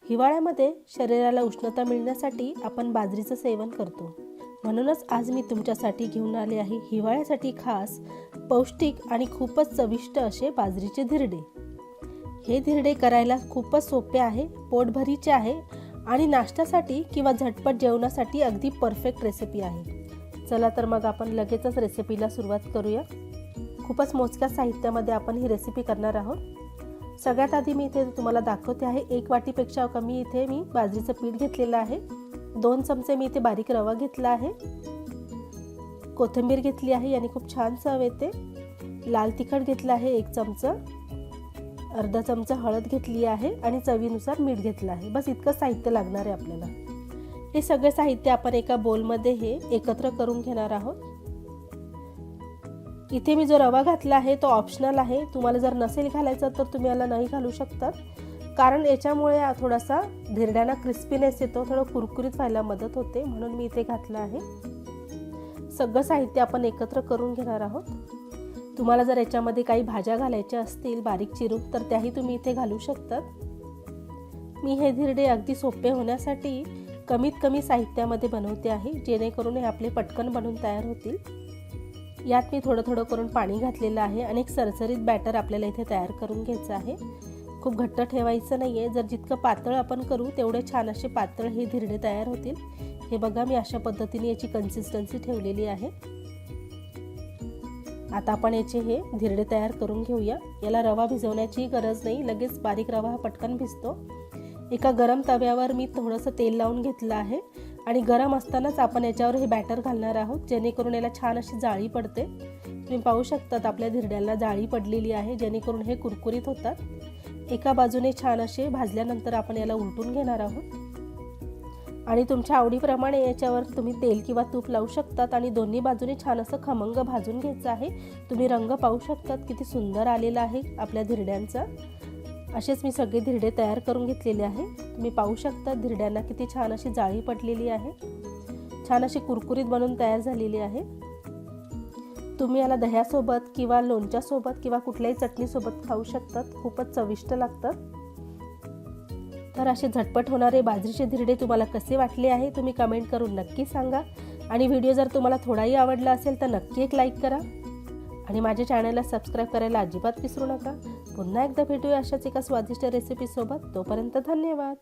हिवाळ्यामध्ये शरीराला उष्णता मिळण्यासाठी आपण बाजरीचं सेवन करतो. म्हणूनच आज मी तुमच्यासाठी घेऊन आले आहे हिवाळ्यासाठी खास पौष्टिक आणि खूपच चविष्ट असे बाजरीचे धिरडे. हे धिरडे करायला खूपच सोपे आहे, पोटभरीचे आहे आणि नाश्त्यासाठी किंवा झटपट जेवणासाठी अगदी परफेक्ट रेसिपी आहे. चला तर मग आपण लगेचच रेसिपीला सुरुवात करूया. खूपच मोजक्या साहित्यामध्ये आपण ही रेसिपी करणार आहोत. सगळ्यात आधी मी इथे तुम्हाला दाखवते आहे 1 वाटीपेक्षा कमी इथे मी बाजरीचं पीठ घेतलेलं आहे. 2 चमचे मी इथे बारीक रवा घेतला आहे. कोथिंबीर घेतली आहे, याने खूप छान चव येते. लाल तिखट घेतलं आहे 1 चमचा. अर्धा चमचा हळद घेतली आहे आणि चवीनुसार मीठ घेतलं आहे. बस इतकं साहित्य लागणार आहे आपल्याला. हे सगळे साहित्य आपण एका बोलमध्ये हे एकत्र करून घेणार आहोत. इथे मी जो रवा घातला आहे तो ऑप्शनल आहे. तुम्हाला जर नसेल घालायचा तर तुम्ही याला नाही घालू शकतात, कारण याच्यामुळे थोडासा धिरड्यांना क्रिस्पीनेस येतो, थोडं कुरकुरीत व्हायला मदत होते, म्हणून मी इथे घातलं आहे. सगळं साहित्य आपण एकत्र करून घेणार आहोत. तुम्हाला जर याच्यामध्ये काही भाज्या घालायच्या असतील बारीक चिरून तर त्याही तुम्ही इथे घालू शकतात. मी हे धिरडे अगदी सोपे होण्यासाठी कमीत कमी साहित्यामध्ये बनवते आहे, जेणेकरून हे आपले पटकन बनवून तयार होतील. यात मी थोडं थोडं करून पाणी घातलेलं आहे आणि एक सरसरीत बॅटर आपल्याला इथे तयार करून घ्यायचं आहे. खूप घट्ट ठेवायचं नाही आहे. जर जितकं पातळ आपण करू तेवढे छान असे पातळ हे धिरडे तयार होतील. हे बघा, मी अशा पद्धतीने याची कन्सिस्टन्सी ठेवलेली आहे. आता आपण याचे हे धिरडे तयार करून घेऊया. याला रवा भिजवण्याची गरज नाही, लगेच बारीक रवा हा पटकन भिजतो. एका गरम तव्यावर मी थोडंसं तेल लावून घेतलं आहे आणि गरम असतानाच आपण याच्यावर हे बॅटर घालणार आहोत, जेणेकरून याला छान अशी जाळी पडते. तुम्ही पाहू शकतात आपल्या धिरड्याला जाळी पडलेली आहे, जेणेकरून हे कुरकुरीत होतात. एका बाजूने छान असे भाजल्यानंतर आपण याला उलटून घेणार आहोत आणि तुमच्या आवडीप्रमाणे याच्यावर तुम्ही तेल किंवा तूप लावू शकतात आणि दोन्ही बाजूने छान असं खमंग भाजून घ्यायचं आहे. तुम्ही रंग पाहू शकतात किती सुंदर आलेला आहे आपल्या धिरड्यांचा. असेच मी सगळे धिरडे तयार करून घेतलेले आहे. तुम्ही पाहू शकता धिरड्यांना किती छान अशी जाळी पडलेली आहे, छान अशी कुरकुरीत बनवून तयार झालेली आहे. तुम्ही याला दह्यासोबत किंवा लोणच्यासोबत किंवा कुठल्याही चटणीसोबत खाऊ शकतात. खूपच चविष्ट लागतात. तर असे झटपट होणारे बाजरीचे धिरडे तुम्हाला कसे वाटले आहे तुम्ही कमेंट करून नक्की सांगा. आणि व्हिडिओ जर तुम्हाला थोडाही आवडला असेल तर नक्की एक लाईक करा आणि माझ्या चॅनलला सबस्क्राईब करायला अजिबात विसरू नका. पुन्हा एकदा भेटूया अशाच एका स्वादिष्ट रेसिपीसोबत. तोपर्यंत धन्यवाद.